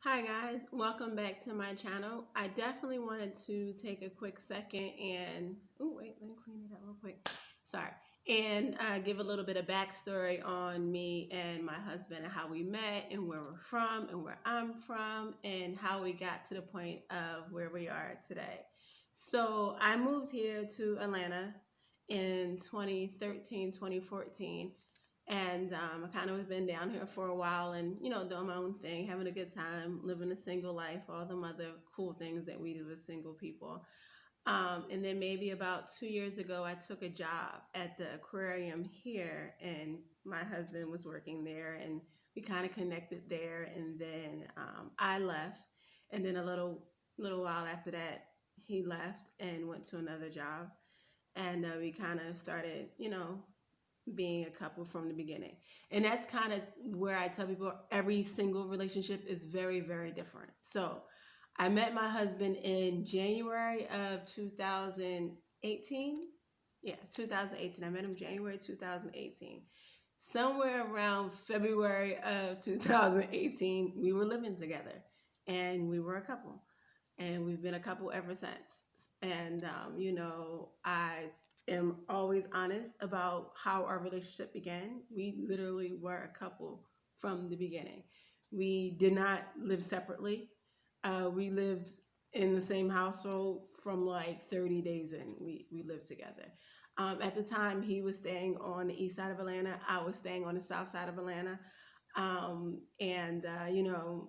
Hi guys, welcome back to my channel. I definitely wanted to take a quick second and let me clean it up real quick. Sorry, and give a little bit of backstory on me and my husband and how we met and where we're from and where I'm from and how we got to the point of where we are today. So I moved here to Atlanta in 2013, 2014, and I kind of been down here for a while and, doing my own thing, having a good time, living a single life, all the other cool things that we do as single people. And then maybe about 2 years ago, I took a job at the aquarium here, and my husband was working there, and we kind of connected there. And then I left, and then a little while after that, he left and went to another job, and we kind of started, being a couple from the beginning. And that's kind of where I tell people every single relationship is very, very different. So I met my husband in January of 2018. Yeah, 2018. I met him January 2018. Somewhere around February of 2018, we were living together and we were a couple. And we've been a couple ever since. And, I am always honest about how our relationship began. We literally were a couple from the beginning. We did not live separately. We lived in the same household from like 30 days in. We lived together. At the time, he was staying on the east side of Atlanta. I was staying on the south side of Atlanta.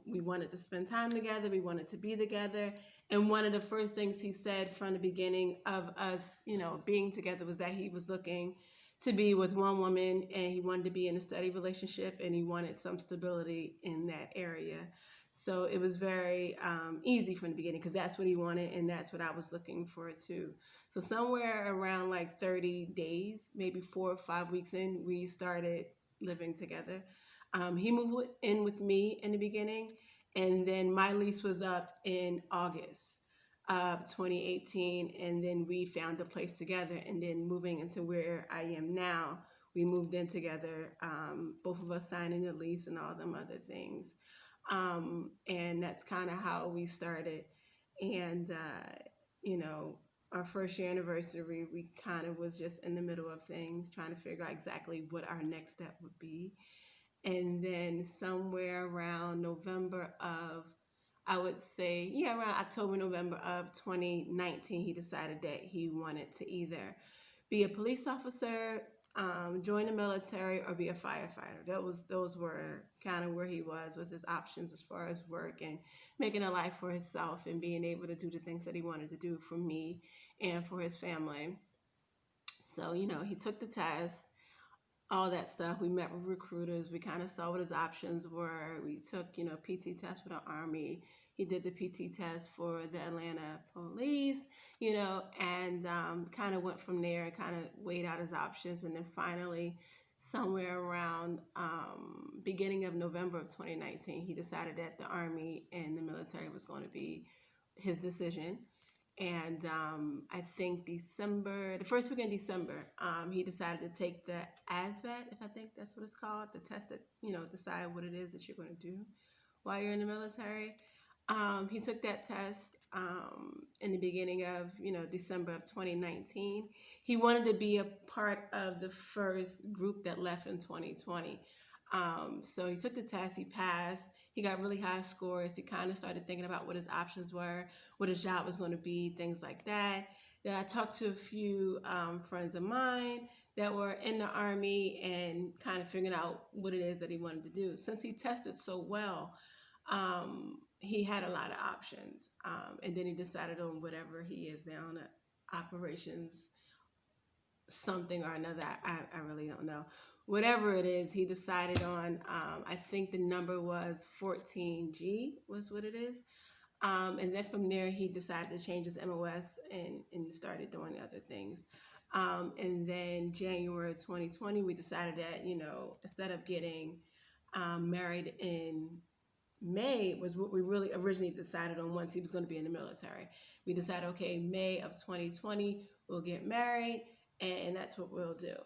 We wanted to spend time together. We wanted to be together. And one of the first things he said from the beginning of us, being together was that he was looking to be with one woman and he wanted to be in a steady relationship and he wanted some stability in that area. So it was very easy from the beginning because that's what he wanted and that's what I was looking for too. So somewhere around like 30 days, maybe 4 or 5 weeks in, we started living together. He moved in with me in the beginning, and then my lease was up in August of 2018, and then we found a place together. And then moving into where I am now, we moved in together, both of us signing the lease and all them other things. And that's kind of how we started. And, you know, our first year anniversary, we kind of was just in the middle of things, trying to figure out exactly what our next step would be. And then somewhere around November of, I would say, yeah, around October, November of 2019, he decided that he wanted to either be a police officer, join the military, or be a firefighter. Those were kind of where he was with his options as far as work and making a life for himself and being able to do the things that he wanted to do for me and for his family. So, he took the test, all that stuff. We met with recruiters. We kind of saw what his options were. We took, PT test for the Army. He did the PT test for the Atlanta police, and kind of went from there and kind of weighed out his options. And then finally, somewhere around beginning of November of 2019, he decided that the Army and the military was going to be his decision. And I think the first week in December, he decided to take the ASVAT, if I think that's what it's called, the test that, decide what it is that you're going to do while you're in the military. He took that test in the beginning of, December of 2019. He wanted to be a part of the first group that left in 2020. So he took the test, he passed, he got really high scores. He kind of started thinking about what his options were, what his job was going to be, things like that. Then I talked to a few friends of mine that were in the Army and kind of figuring out what it is that he wanted to do. Since he tested so well, he had a lot of options. And then he decided on whatever he is now, on operations something or another. I really don't know. Whatever it is, he decided on, I think the number was 14G was what it is. And then from there, he decided to change his MOS and started doing other things. And then January 2020, we decided that, instead of getting married in May was what we really originally decided on once he was going to be in the military. We decided, okay, May of 2020, we'll get married, and that's what we'll do.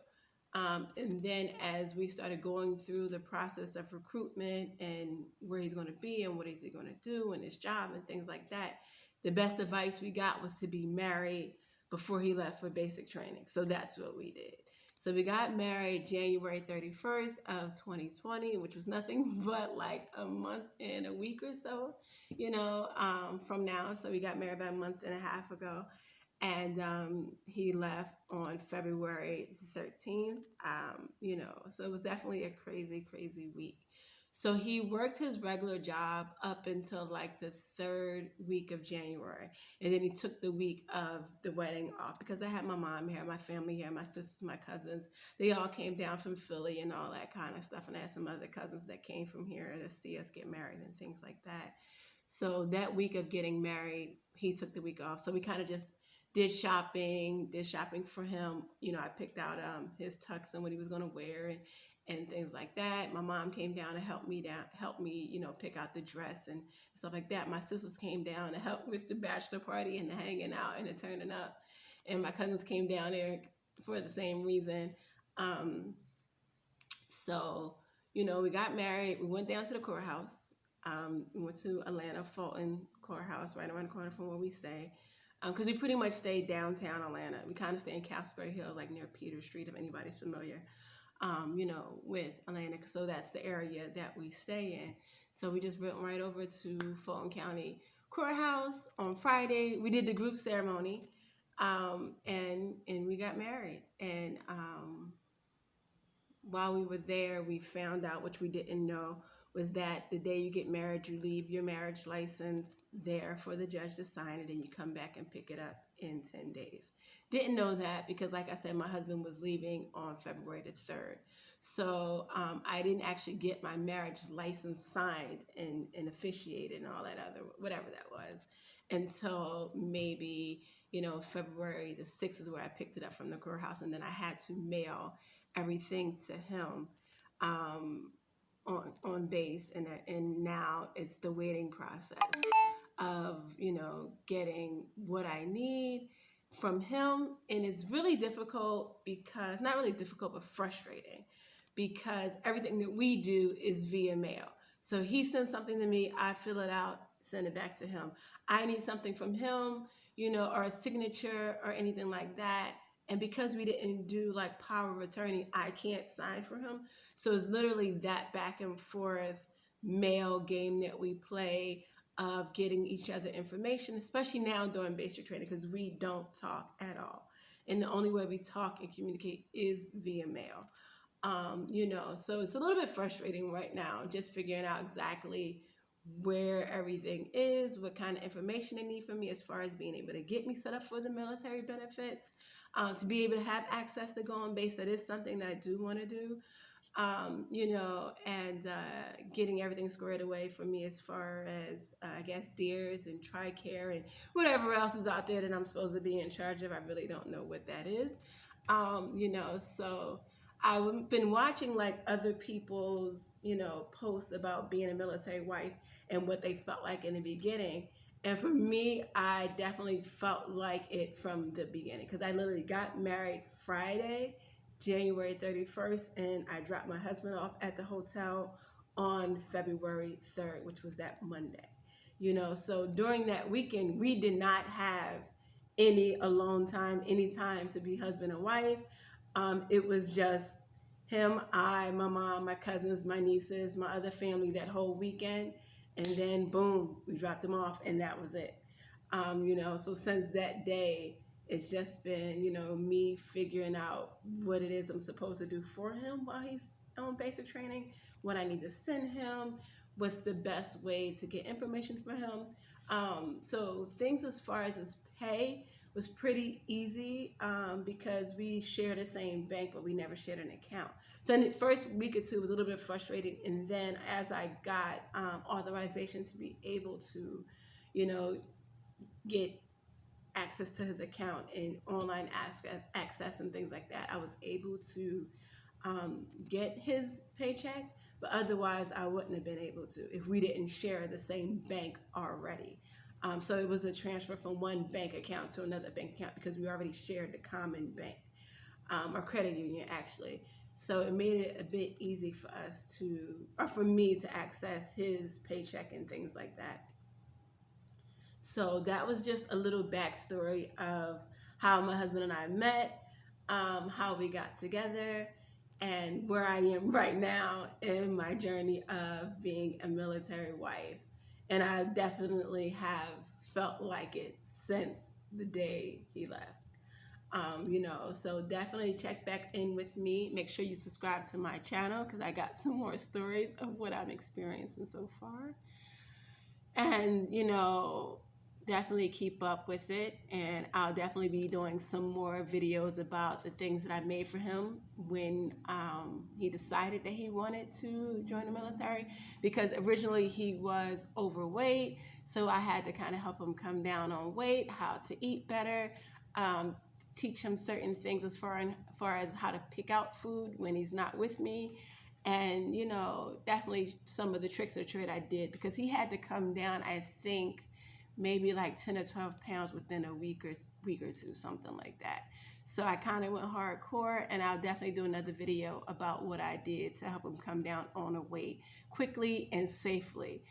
And then as we started going through the process of recruitment and where he's going to be and what is he going to do and his job and things like that, the best advice we got was to be married before he left for basic training. So that's what we did. So we got married January 31st of 2020, which was nothing but like a month and a week or so, from now. So we got married about a month and a half ago. And he left on February 13th. So it was definitely a crazy, crazy week. So he worked his regular job up until like the third week of January. And then he took the week of the wedding off because I had my mom here, my family here, my sisters, my cousins. They all came down from Philly and all that kind of stuff. And I had some other cousins that came from here to see us get married and things like that. So that week of getting married, he took the week off. So we kind of just did shopping for him. I picked out his tux and what he was going to wear and things like that. My mom came down to help me, pick out the dress and stuff like that. My sisters came down to help with the bachelor party and the hanging out and the turning up. And my cousins came down there for the same reason. We got married. We went down to the courthouse. We went to Atlanta Fulton Courthouse, right around the corner from where we stay. Because we pretty much stayed downtown Atlanta. We kind of stay in Casper Hills, like near Peter Street, if anybody's familiar, with Atlanta. So that's the area that we stay in. So we just went right over to Fulton County Courthouse on Friday. We did the group ceremony, and we got married. And while we were there, we found out, which we didn't know, was that the day you get married, you leave your marriage license there for the judge to sign it, and you come back and pick it up in 10 days. Didn't know that because, like I said, my husband was leaving on February the 3rd. So I didn't actually get my marriage license signed and officiated and all that other, whatever that was, until maybe, February the 6th is where I picked it up from the courthouse, and then I had to mail everything to him. On base, and now it's the waiting process of getting what I need from him. And it's really difficult because, not really difficult, but frustrating, because everything that we do is via mail. So he sends something to me, I fill it out, send it back to him. I need something from him, or a signature or anything like that. And because we didn't do like power of attorney, I can't sign for him. So it's literally that back and forth mail game that we play of getting each other information, especially now during basic training, because we don't talk at all. And the only way we talk and communicate is via mail. So it's a little bit frustrating right now, just figuring out exactly where everything is, what kind of information they need from me as far as being able to get me set up for the military benefits, to be able to have access to go on base. That is something that I do want to do, and getting everything squared away for me as far as, I guess, DEERS and TRICARE and whatever else is out there that I'm supposed to be in charge of. I really don't know what that is, so I've been watching like other people's, posts about being a military wife and what they felt like in the beginning. And for me, I definitely felt like it from the beginning, because I literally got married Friday, January 31st, and I dropped my husband off at the hotel on February 3rd, which was that Monday. So during that weekend, we did not have any alone time, any time to be husband and wife. It was just him, I, my mom, my cousins, my nieces, my other family that whole weekend. And then boom, we dropped him off, and that was it. So since that day, it's just been, me figuring out what it is I'm supposed to do for him while he's on basic training, what I need to send him, what's the best way to get information for him. So things as far as his pay was pretty easy, because we share the same bank, but we never shared an account. So in the first week or two, it was a little bit frustrating. And then as I got authorization to be able to, get access to his account and online access and things like that, I was able to get his paycheck. But otherwise, I wouldn't have been able to if we didn't share the same bank already. So it was a transfer from one bank account to another bank account because we already shared the common bank. our credit union actually. So it made it a bit easy for us to, or for me to access his paycheck and things like that. So that was just a little backstory of how my husband and I met, how we got together, and where I am right now in my journey of being a military wife. And I definitely have felt like it since the day he left. So definitely check back in with me. Make sure you subscribe to my channel because I got some more stories of what I'm experiencing so far. And, definitely keep up with it. And I'll definitely be doing some more videos about the things that I made for him when he decided that he wanted to join the military. Because originally he was overweight. So I had to kind of help him come down on weight, how to eat better, teach him certain things as far as how to pick out food when he's not with me. And, definitely some of the tricks of the trade I did, because he had to come down, I think, maybe like 10 or 12 pounds within a week or two, something like that. So I kind of went hardcore, and I'll definitely do another video about what I did to help him come down on a weight quickly and safely.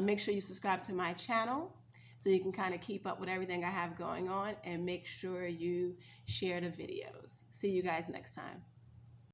Make sure you subscribe to my channel so you can kind of keep up with everything I have going on, and make sure you share the videos. See you guys next time.